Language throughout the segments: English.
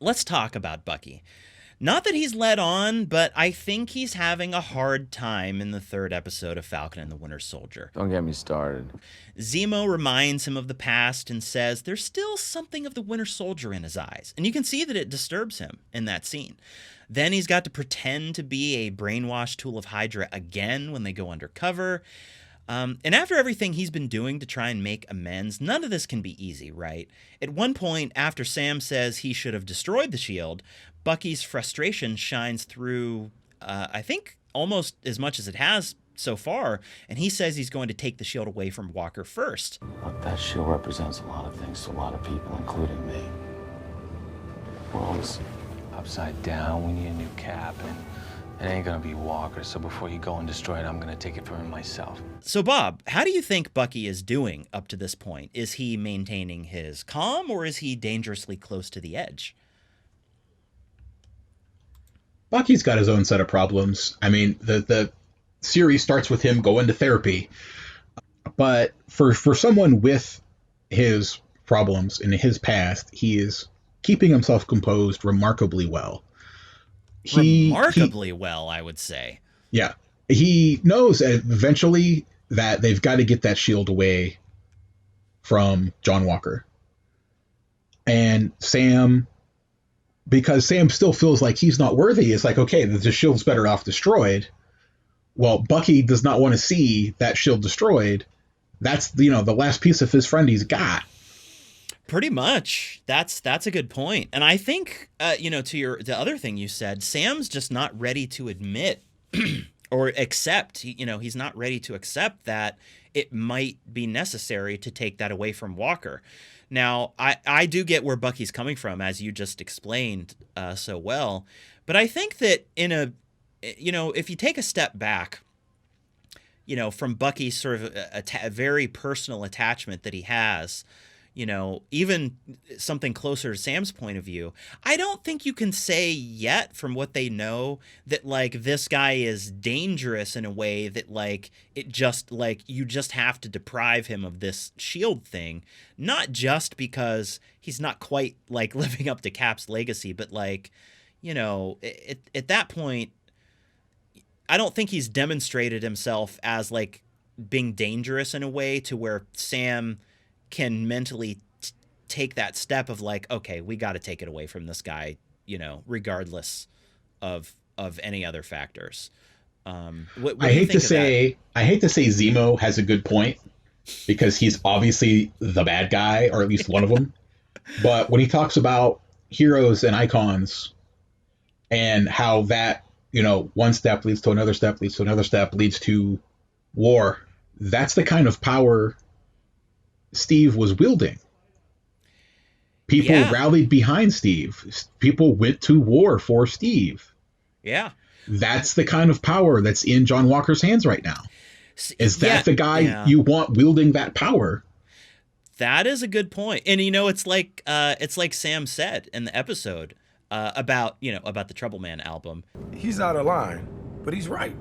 let's talk about Bucky. Not that he's led on, but I think he's having a hard time in the third episode of Falcon and the Winter Soldier. Don't get me started. Zemo reminds him of the past and says there's still something of the Winter Soldier in his eyes. And you can see that it disturbs him in that scene. Then he's got to pretend to be a brainwashed tool of Hydra again when they go undercover. And after everything he's been doing to try and make amends, none of this can be easy, right? At one point, after Sam says he should have destroyed the shield, Bucky's frustration shines through, I think, almost as much as it has so far, and he says he's going to take the shield away from Walker first. Look, that shield represents a lot of things to a lot of people, including me. World's upside down, we need a new cap, and it ain't gonna be Walker, so before you go and destroy it, I'm gonna take it from him myself. So, Bob, how do you think Bucky is doing up to this point? Is he maintaining his calm, or is he dangerously close to the edge? Bucky's got his own set of problems. I mean, the series starts with him going to therapy. But for someone with his problems in his past, he is keeping himself composed remarkably well. Remarkably well, I would say. Yeah. He knows eventually that they've got to get that shield away from John Walker. And Sam, because Sam still feels like he's not worthy, it's like, okay, the shield's better off destroyed. Well, Bucky does not want to see that shield destroyed. That's, the last piece of his friend he's got. Pretty much. That's a good point. And I think, to the other thing you said, Sam's just not ready to admit or accept, he's not ready to accept that it might be necessary to take that away from Walker. Now, I do get where Bucky's coming from, as you just explained so well. But I think that if you take a step back, from Bucky's sort of a very personal attachment that he has, even something closer to Sam's point of view, I don't think you can say yet from what they know that, like, this guy is dangerous in a way that, like, it just, like, you just have to deprive him of this shield thing, not just because he's not quite, like, living up to Cap's legacy, but, like, at that point, I don't think he's demonstrated himself as, like, being dangerous in a way to where Sam can mentally take that step of, like, okay, we got to take it away from this guy, regardless of any other factors. What I hate to say Zemo has a good point, because he's obviously the bad guy, or at least one of them. But when he talks about heroes and icons and how that, one step leads to another step, leads to another step, leads to war, that's the kind of power Steve was wielding. People rallied behind Steve. People went to war for Steve. Yeah. That's the kind of power that's in John Walker's hands right now. Is that the guy you want wielding that power? That is a good point. And, it's like Sam said in the episode about the Trouble Man album. He's out of line, but he's right.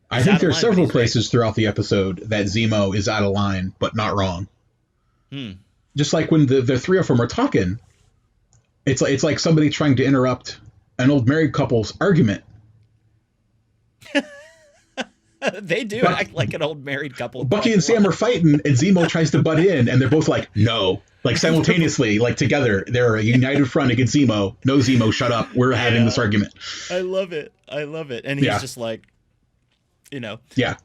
I think there's several places throughout the episode that Zemo is out of line, but not wrong. Just like when the three of them are talking, it's like somebody trying to interrupt an old married couple's argument. They do act like an old married couple. Bucky and Sam are fighting, and Zemo tries to butt in, and they're both like, no. Like, simultaneously, like, together. They're a united front against Zemo. No, Zemo, shut up. We're having this argument. I love it. And he's just like, Yeah.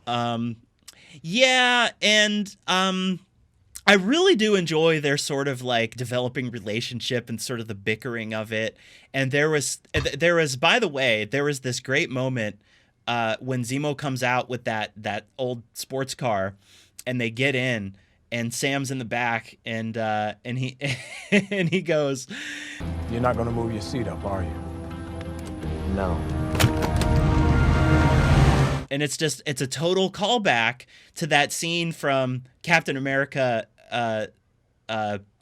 And I really do enjoy their sort of, like, developing relationship and sort of the bickering of it. And there was, by the way, there was this great moment when Zemo comes out with that old sports car, and they get in, and Sam's in the back, and he and he goes, You're not gonna move your seat up, are you? No. And it's a total callback to that scene from Captain America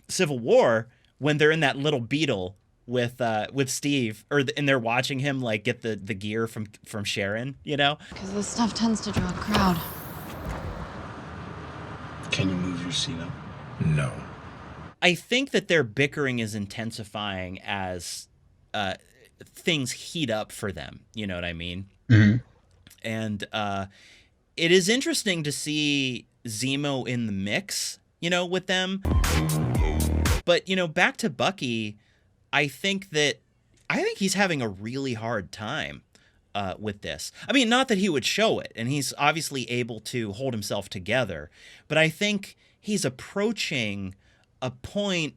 Civil War, when they're in that little Beetle with Steve, and they're watching him, like, get the gear from Sharon, Because this stuff tends to draw a crowd. Can you move your seat up? No. I think that their bickering is intensifying as things heat up for them. You know what I mean? Mhm. And it is interesting to see Zemo in the mix, you know, with them. But, you know, back to Bucky, I think he's having a really hard time with this. I mean, not that he would show it, and he's obviously able to hold himself together, but I think he's approaching a point.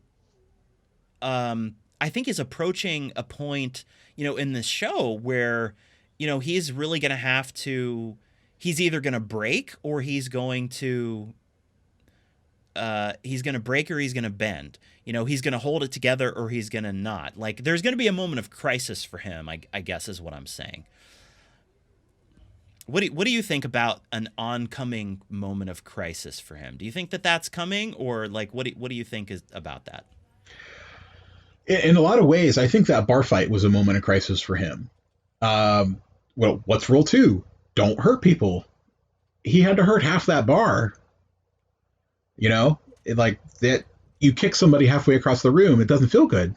You know, in this show where, you know, he's really going to have to. He's either going to break or he's going to break or he's going to bend. You know, he's going to hold it together or he's going to not. Like, there's going to be a moment of crisis for him, I guess is what I'm saying. What do you think about an oncoming moment of crisis for him? Do you think that that's coming, or like what do you think is about that? In a lot of ways, I think that bar fight was a moment of crisis for him. Well, what's rule 2? Don't hurt people. He had to hurt half that bar. You know, like that. You kick somebody halfway across the room, it doesn't feel good.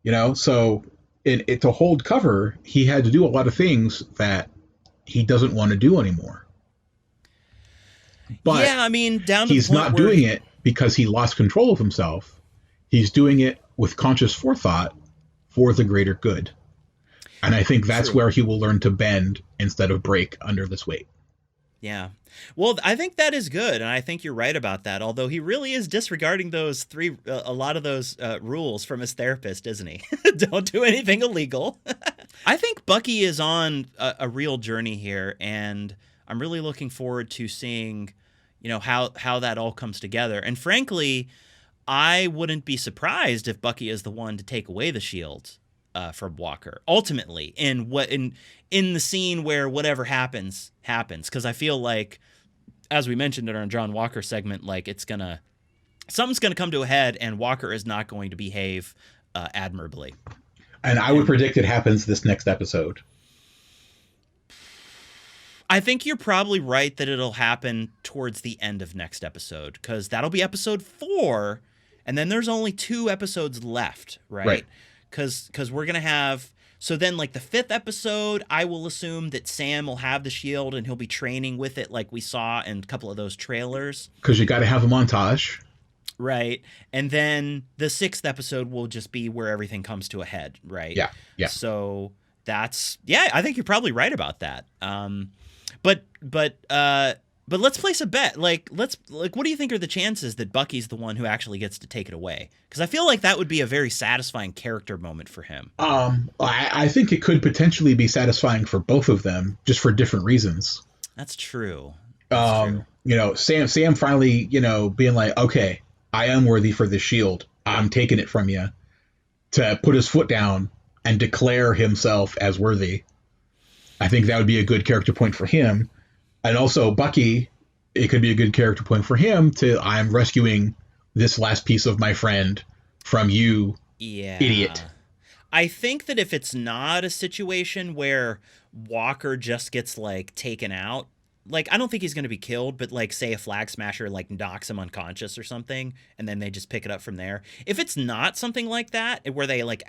You know, so to hold cover, he had to do a lot of things that he doesn't want to do anymore. But yeah, I mean, down to he's the point not where doing it because he lost control of himself. He's doing it with conscious forethought for the greater good. And I think that's where he will learn to bend instead of break under this weight. Yeah. Well, I think that is good, and I think you're right about that. Although he really is disregarding those a lot of those rules from his therapist, isn't he? Don't do anything illegal. I think Bucky is on a real journey here, and I'm really looking forward to seeing, you know, how that all comes together. And frankly, I wouldn't be surprised if Bucky is the one to take away the shield from Walker ultimately in the scene where whatever happens, because I feel like, as we mentioned in our John Walker segment, like something's gonna come to a head, and Walker is not going to behave admirably. And I would predict it happens this next episode. I think you're probably right that it'll happen towards the end of next episode, because that'll be episode 4, and then there's only 2 episodes left, right? Because we're gonna have. So then, like, the 5th episode, I will assume that Sam will have the shield and he'll be training with it like we saw in a couple of those trailers. Because you got to have a montage. Right. And then the 6th episode will just be where everything comes to a head, right? Yeah, yeah. So I think you're probably right about that. But let's place a bet. Like, what do you think are the chances that Bucky's the one who actually gets to take it away? Because I feel like that would be a very satisfying character moment for him. I think it could potentially be satisfying for both of them, just for different reasons. That's true. You know, Sam finally, you know, being like, okay, I am worthy for this shield. I'm taking it from you. To put his foot down and declare himself as worthy. I think that would be a good character point for him. And also Bucky, it could be a good character point for him I'm rescuing this last piece of my friend from you, idiot. I think that if it's not a situation where Walker just gets, like, taken out, like, I don't think he's going to be killed, but, like, say a flag smasher, like, knocks him unconscious or something, and then they just pick it up from there. If it's not something like that, where they, like,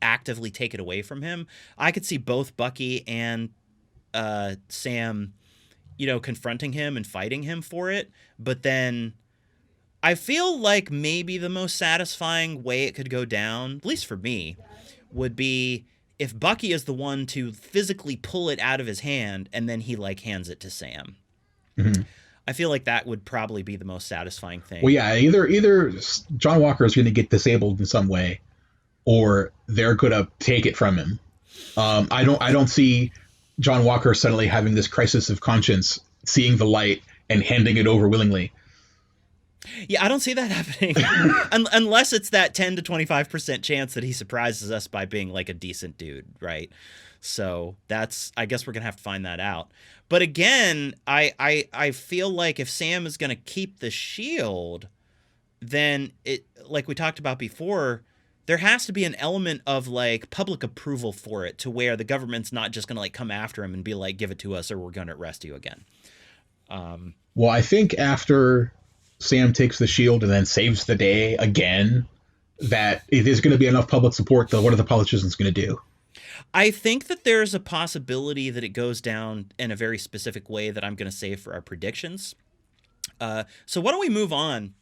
actively take it away from him, I could see both Bucky and Sam, you know, confronting him and fighting him for it. But then I feel like maybe the most satisfying way it could go down, at least for me, would be if Bucky is the one to physically pull it out of his hand and then he, like, hands it to Sam. Mm-hmm. I feel like that would probably be the most satisfying thing. Well, yeah, either John Walker is going to get disabled in some way, or they're going to take it from him. I don't see John Walker suddenly having this crisis of conscience, seeing the light and handing it over willingly. Yeah, I don't see that happening unless it's that 10 to 25% chance that he surprises us by being, like, a decent dude, right? So I guess we're going to have to find that out. But again, I feel like if Sam is going to keep the shield, then it, like we talked about before, there has to be an element of, like, public approval for it, to where the government's not just going to, like, come after him and be like, give it to us or we're going to arrest you again. Well, I think after Sam takes the shield and then saves the day again, that it is going to be enough public support that what are the politicians going to do? I think that there's a possibility that it goes down in a very specific way that I'm going to save for our predictions. So why don't we move on